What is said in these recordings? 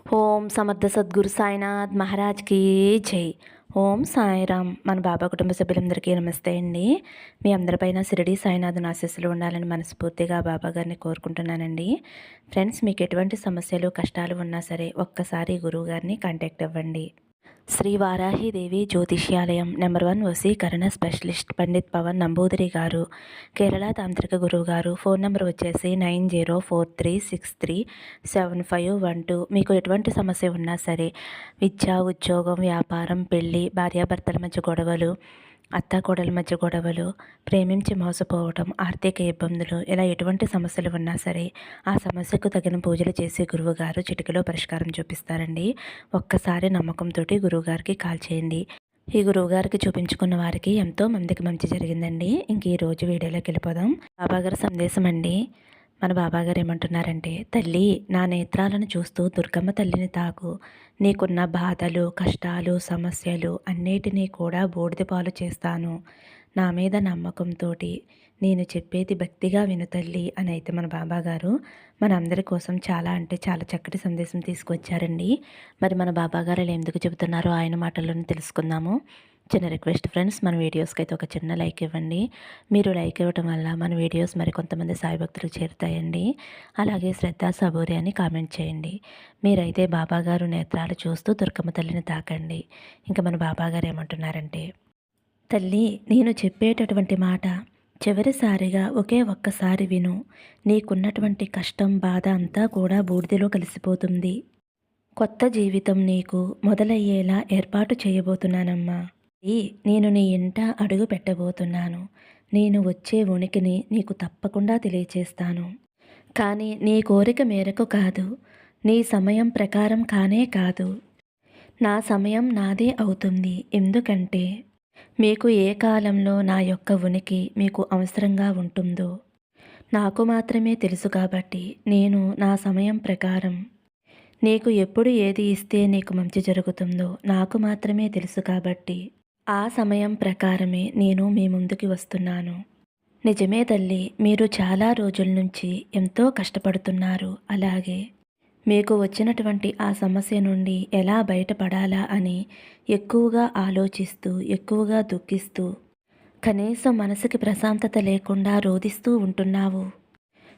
ఓం సమర్థ సద్గురు సాయినాథ్ మహారాజ్కి జై. ఓం సాయిరామ్. మన బాబా కుటుంబ సభ్యులందరికీ నమస్తే అండి. మీ అందరిపైన షిరిడి సాయినాథ్ ఆశీస్సులు ఉండాలని మనస్ఫూర్తిగా బాబా గారిని కోరుకుంటున్నానండి. ఫ్రెండ్స్, మీకు ఎటువంటి సమస్యలు కష్టాలు ఉన్నా సరే ఒక్కసారి గురువు గారిని కాంటాక్ట్ అవ్వండి. శ్రీ వారాహిదేవి జ్యోతిష్యాలయం నెంబర్ 1 వశీకరణ స్పెషలిస్ట్ పండిత్ పవన్ నంబూదిరి గారు, కేరళ తాంత్రిక గురువు గారు. ఫోన్ నెంబర్ వచ్చేసి 9043637512. మీకు ఎటువంటి సమస్య ఉన్నా సరే, విద్య, ఉద్యోగం, వ్యాపారం, పెళ్ళి, భార్యాభర్తల మధ్య గొడవలు, అత్తాకోడల మధ్య గొడవలు, ప్రేమించి మోసపోవటం, ఆర్థిక ఇబ్బందులు, ఇలా ఎటువంటి సమస్యలు ఉన్నా సరే ఆ సమస్యకు తగిన పూజలు చేసి గురువుగారు చిటికలో పరిష్కారం చూపిస్తారండి. ఒక్కసారి నమ్మకంతో గురువుగారికి కాల్ చేయండి. ఈ గురువుగారికి చూపించుకున్న వారికి ఎంతో మందికి మంచి జరిగిందండి. ఇంక ఈరోజు వీడియోలోకి వెళ్ళిపోదాం. బాబాగారి సందేశం అండి. మన బాబాగారు ఏమంటున్నారంటే, తల్లి, నా నేత్రాలను చూస్తూ దుర్గమ్మ తల్లిని తాకు. నీకున్న బాధలు, కష్టాలు, సమస్యలు అన్నిటినీ కూడా బూడిద పాలు చేస్తాను. నా మీద నమ్మకంతో నేను చెప్పేది భక్తిగా విను తల్లి అని అయితే మన బాబాగారు మనందరి కోసం చాలా అంటే చాలా చక్కటి సందేశం తీసుకొచ్చారండి. మరి మన బాబాగారు ఎందుకు చెబుతున్నారో ఆయన మాటల్లోనే తెలుసుకుందాము. చిన్న రిక్వెస్ట్ ఫ్రెండ్స్, మన వీడియోస్కి అయితే ఒక చిన్న లైక్ ఇవ్వండి. మీరు లైక్ ఇవ్వటం వల్ల మన వీడియోస్ మరి కొంతమంది సాయి భక్తులకు చేరుతాయండి. అలాగే శ్రద్ధ సబూరి అని కామెంట్ చేయండి. మీరైతే బాబాగారు నేత్రాలు చూస్తూ దుర్గమ్మ తల్లిని తాకండి. ఇంకా మన బాబాగారు ఏమంటున్నారంటే, తల్లి, నేను చెప్పేటటువంటి మాట చివరిసారిగా ఒక్కసారి విను. నీకున్నటువంటి కష్టం, బాధ అంతా కూడా బూడిదలో కలిసిపోతుంది. కొత్త జీవితం నీకు మొదలయ్యేలా ఏర్పాటు చేయబోతున్నానమ్మా. నేను నీ ఇంట అడుగు పెట్టబోతున్నాను. నేను వచ్చే ఉనికిని నీకు తప్పకుండా తెలియచేస్తాను. కానీ నీ కోరిక మేరకు కాదు, నీ సమయం ప్రకారం కానే కాదు. నా సమయం నాదే అవుతుంది. ఎందుకంటే మీకు ఏ కాలంలో నా యొక్క ఉనికి మీకు అవసరంగా ఉంటుందో నాకు మాత్రమే తెలుసు. కాబట్టి నేను నా సమయం ప్రకారం నీకు ఎప్పుడు ఏది ఇస్తే నీకు మంచి జరుగుతుందో నాకు మాత్రమే తెలుసు. కాబట్టి ఆ సమయం ప్రకారమే నేను మీ ముందుకి వస్తున్నాను. నిజమే తల్లి, మీరు చాలా రోజుల నుంచి ఎంతో కష్టపడుతున్నారు. అలాగే మీకు వచ్చినటువంటి ఆ సమస్య నుండి ఎలా బయటపడాలా అని ఎక్కువగా ఆలోచిస్తూ, ఎక్కువగా దుఃఖిస్తూ, కనీసం మనసుకి ప్రశాంతత లేకుండా రోదిస్తూ ఉంటున్నావు.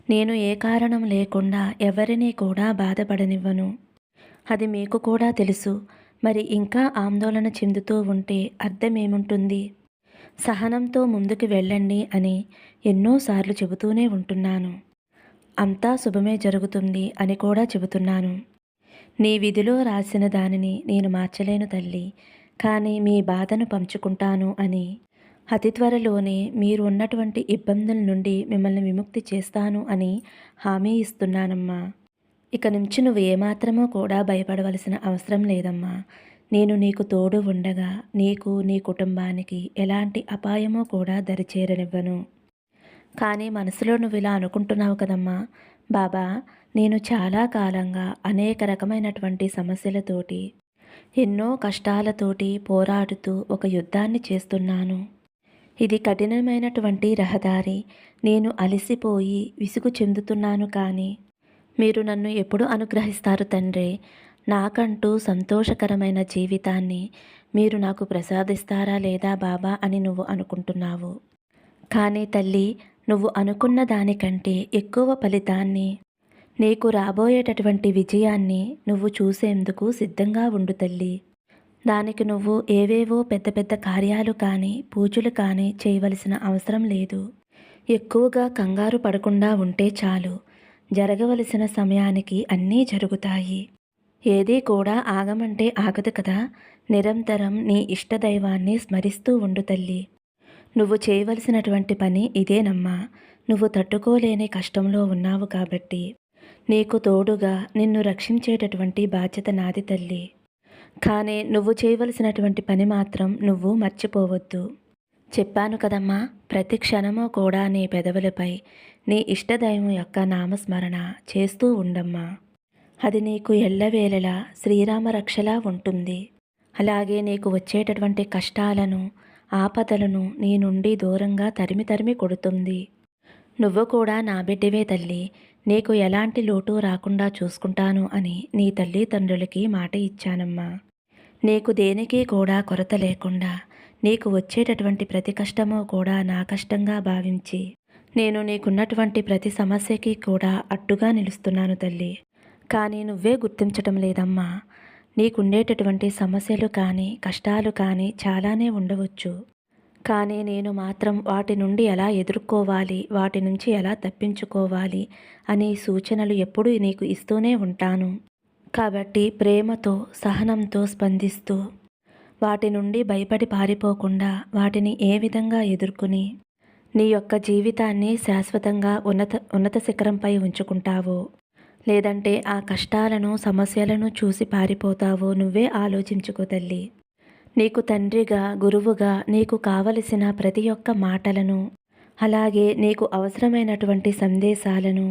నేను ఏ కారణం లేకుండా ఎవరినీ కూడా బాధపడనివ్వను. అది మీకు కూడా తెలుసు. మరి ఇంకా ఆందోళన చెందుతూ ఉంటే అర్థమేముంటుంది? సహనంతో ముందుకు వెళ్ళండి అని ఎన్నోసార్లు చెబుతూనే ఉంటున్నాను. అంతా శుభమే జరుగుతుంది అని కూడా చెబుతున్నాను. నీ విధిలో రాసిన దానిని నేను మార్చలేను తల్లి. కానీ మీ బాధను పంచుకుంటాను అని, అతి త్వరలోనే మీరు ఉన్నటువంటి ఇబ్బందుల నుండి మిమ్మల్ని విముక్తి చేస్తాను అని హామీ ఇస్తున్నానమ్మా. ఇక నుంచి నువ్వు ఏమాత్రమో కూడా భయపడవలసిన అవసరం లేదమ్మా. నేను నీకు తోడు ఉండగా నీకు, నీ కుటుంబానికి ఎలాంటి అపాయమో కూడా దరిచేరనివ్వను. కానీ మనసులో నువ్వు ఇలా అనుకుంటున్నావు కదమ్మా, బాబా, నేను చాలా కాలంగా అనేక రకమైనటువంటి సమస్యలతోటి, ఎన్నో కష్టాలతోటి పోరాడుతూ ఒక యుద్ధాన్ని చేస్తున్నాను. ఇది కఠినమైనటువంటి రహదారి. నేను అలసిపోయి విసుగు చెందుతున్నాను. కానీ మీరు నన్ను ఎప్పుడు అనుగ్రహిస్తారు తండ్రి? నాకంటూ సంతోషకరమైన జీవితాన్ని మీరు నాకు ప్రసాదిస్తారా లేదా బాబా అని నువ్వు అనుకుంటున్నావు. కానీ తల్లి, నువ్వు అనుకున్న దానికంటే ఎక్కువ ఫలితాన్ని, నీకు రాబోయేటటువంటి విజయాన్ని నువ్వు చూసేందుకు సిద్ధంగా ఉండు తల్లి. దానికి నువ్వు ఏవేవో పెద్ద పెద్ద కార్యాలు కానీ, పూజలు కానీ చేయవలసిన అవసరం లేదు. ఎక్కువగా కంగారు పడకుండా ఉంటే చాలు. జరగవలసిన సమయానికి అన్నీ జరుగుతాయి. ఏదీ కూడా ఆగమంటే ఆగదు కదా. నిరంతరం నీ ఇష్టదైవాన్ని స్మరిస్తూ ఉండు తల్లి. నువ్వు చేయవలసినటువంటి పని ఇదేనమ్మా. నువ్వు తట్టుకోలేని కష్టంలో ఉన్నావు కాబట్టి నీకు తోడుగా నిన్ను రక్షించేటటువంటి బాధ్యత నాది తల్లి. కానీ నువ్వు చేయవలసినటువంటి పని మాత్రం నువ్వు మర్చిపోవద్దు. చెప్పాను కదమ్మా, ప్రతి క్షణము కూడా నీ పెదవులపై నీ ఇష్టదైవం యొక్క నామస్మరణ చేస్తూ ఉండమ్మా. అది నీకు ఎల్లవేళలా శ్రీరామ రక్షలా ఉంటుంది. అలాగే నీకు వచ్చేటటువంటి కష్టాలను, ఆపదలను నీ నుండి దూరంగా తరిమి తరిమి కొడుతుంది. నువ్వు కూడా నా బిడ్డవే తల్లి. నీకు ఎలాంటి లోటు రాకుండా చూసుకుంటాను అని నీ తల్లిదండ్రులకి మాట ఇచ్చానమ్మా. నీకు దేనికి కూడా కొరత లేకుండా, నీకు వచ్చేటటువంటి ప్రతి కష్టము కూడా నా కష్టంగా భావించి, నేను నీకున్నటువంటి ప్రతి సమస్యకి కూడా అడ్డుగా నిలుస్తున్నాను తల్లి. కానీ నువ్వే గుర్తించటం లేదమ్మా. నీకుండేటటువంటి సమస్యలు కానీ, కష్టాలు కానీ చాలానే ఉండవచ్చు. కానీ నేను మాత్రం వాటి నుండి ఎలా ఎదుర్కోవాలి, వాటి నుంచి ఎలా తప్పించుకోవాలి అనే సూచనలు ఎప్పుడూ నీకు ఇస్తూనే ఉంటాను. కాబట్టి ప్రేమతో, సహనంతో స్పందిస్తూ, వాటి నుండి భయపడి పారిపోకుండా వాటిని ఏ విధంగా ఎదుర్కొని నీ యొక్క జీవితాన్ని శాశ్వతంగా ఉన్నత శిఖరంపై ఉంచుకుంటావో, లేదంటే ఆ కష్టాలను, సమస్యలను చూసి పారిపోతావో నువ్వే ఆలోచించుకో తల్లి. నీకు తండ్రిగా, గురువుగా నీకు కావలసిన ప్రతి ఒక్క మాటలను, అలాగే నీకు అవసరమైనటువంటి సందేశాలను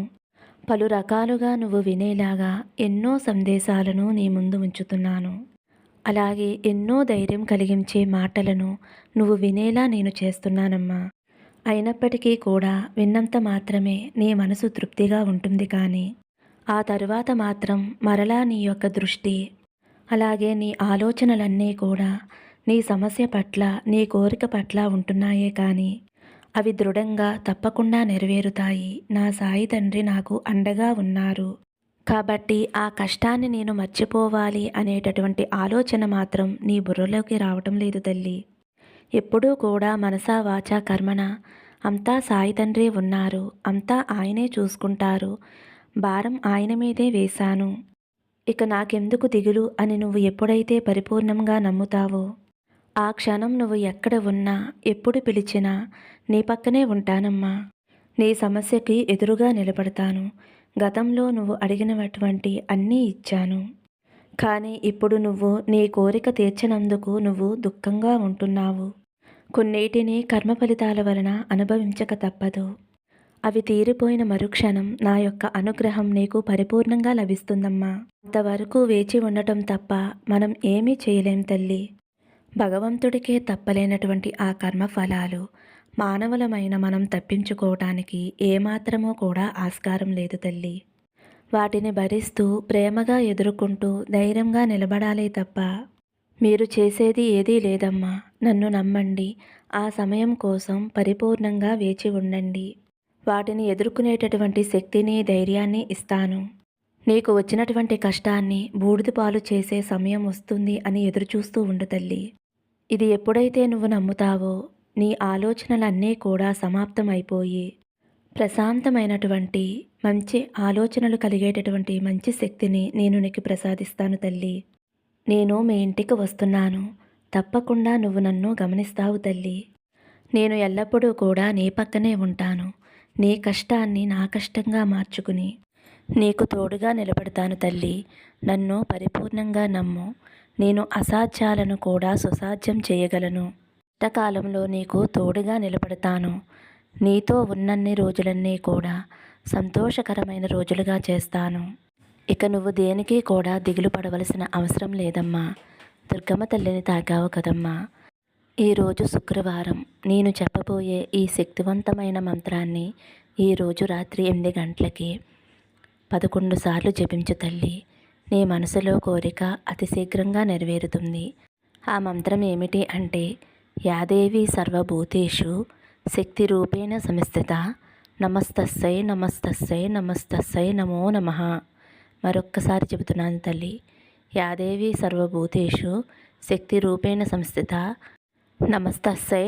పలు రకాలుగా నువ్వు వినేలాగా ఎన్నో సందేశాలను నీ ముందు ఉంచుతున్నాను. అలాగే ఎన్నో ధైర్యం కలిగించే మాటలను నువ్వు వినేలా నేను చేస్తున్నానమ్మా. అయినప్పటికీ కూడా విన్నంత మాత్రమే నీ మనసు తృప్తిగా ఉంటుంది కానీ, ఆ తరువాత మాత్రం మరలా నీ యొక్క దృష్టి, అలాగే నీ ఆలోచనలన్నీ కూడా నీ సమస్య పట్ల, నీ కోరిక పట్ల ఉంటున్నాయే కానీ అవి దృఢంగా తప్పకుండా నెరవేరుతాయి. నా సాయి తండ్రి నాకు అండగా ఉన్నారు. కాబట్టి ఆ కష్టాన్ని నేను మర్చిపోవాలి అనేటటువంటి ఆలోచన మాత్రం నీ బుర్రలోకి రావటం లేదు తల్లి. ఎప్పుడూ కూడా మనసా వాచా కర్మణ అంతా సాయి తండ్రి ఉన్నారు. అంతా ఆయనే చూసుకుంటారు. భారం ఆయన మీదే వేశాను. ఇక నాకెందుకు దిగులు అని నువ్వు ఎప్పుడైతే పరిపూర్ణంగా నమ్ముతావో, ఆ క్షణం నువ్వు ఎక్కడ ఉన్నా, ఎప్పుడు పిలిచినా నీ పక్కనే ఉంటానమ్మా. నీ సమస్యకి ఎదురుగా నిలబడతాను. గతంలో నువ్వు అడిగినటువంటి అన్నీ ఇచ్చాను. కానీ ఇప్పుడు నువ్వు నీ కోరిక తీర్చనందుకు నువ్వు దుఃఖంగా ఉంటున్నావు. కొన్నిటిని కర్మ ఫలితాల వలన అనుభవించక తప్పదు. అవి తీరిపోయిన మరుక్షణం నా యొక్క అనుగ్రహం నీకు పరిపూర్ణంగా లభిస్తుందమ్మా. అంతవరకు వేచి ఉండటం తప్ప మనం ఏమీ చేయలేం తల్లి. భగవంతుడికే తప్పలేనటువంటి ఆ కర్మ ఫలాలు మానవులమైన మనం తప్పించుకోవటానికి ఏమాత్రమూ కూడా ఆస్కారం లేదు తల్లి. వాటిని భరిస్తూ ప్రేమగా ఎదుర్కొంటూ ధైర్యంగా నిలబడాలే తప్ప మీరు చేసేది ఏదీ లేదమ్మా. నన్ను నమ్మండి. ఆ సమయం కోసం పరిపూర్ణంగా వేచి ఉండండి. వాటిని ఎదుర్కొనేటటువంటి శక్తిని, ధైర్యాన్ని ఇస్తాను. నీకు వచ్చినటువంటి కష్టాన్ని బూడిద పాలు చేసే సమయం వస్తుంది అని ఎదురుచూస్తూ ఉండు తల్లి. ఇది ఎప్పుడైతే నువ్వు నమ్ముతావో నీ ఆలోచనలన్నీ కూడా సమాప్తం అయిపోయి ప్రశాంతమైనటువంటి మంచి ఆలోచనలు కలిగేటటువంటి మంచి శక్తిని నేను నీకు ప్రసాదిస్తాను తల్లి. నేను మీ ఇంటికి వస్తున్నాను. తప్పకుండా నువ్వు నన్ను గమనిస్తావు తల్లి. నేను ఎల్లప్పుడూ కూడా నీ పక్కనే ఉంటాను. నీ కష్టాన్ని నా కష్టంగా మార్చుకుని నీకు తోడుగా నిలబడతాను తల్లి. నన్ను పరిపూర్ణంగా నమ్ము. నేను అసాధ్యాలను కూడా సుసాధ్యం చేయగలను. కష్టకాలంలో నీకు తోడుగా నిలబడతాను. నీతో ఉన్నన్ని రోజులన్నీ కూడా సంతోషకరమైన రోజులుగా చేస్తాను. ఇక నువ్వు దేనికి కూడా దిగులు పడవలసిన అవసరం లేదమ్మా. దుర్గమ్మ తల్లిని తాకావు కదమ్మా. ఈరోజు శుక్రవారం నేను చెప్పబోయే ఈ శక్తివంతమైన మంత్రాన్ని ఈరోజు రాత్రి 8 గంటలకి 11 సార్లు జపించు తల్లి. నీ మనసులో కోరిక అతి శీఘ్రంగా నెరవేరుతుంది. ఆ మంత్రం ఏమిటి అంటే, యాదేవి సర్వభూతేషు శక్తి రూపేణ సంస్థిత నమస్తస్సై నమస్తస్సై నమస్తస్సై నమో నమః. మరొక్కసారి చెబుతున్నాను తల్లి. యాదేవి సర్వభూతేషు శక్తి రూపేణ సంస్థిత నమస్తస్సై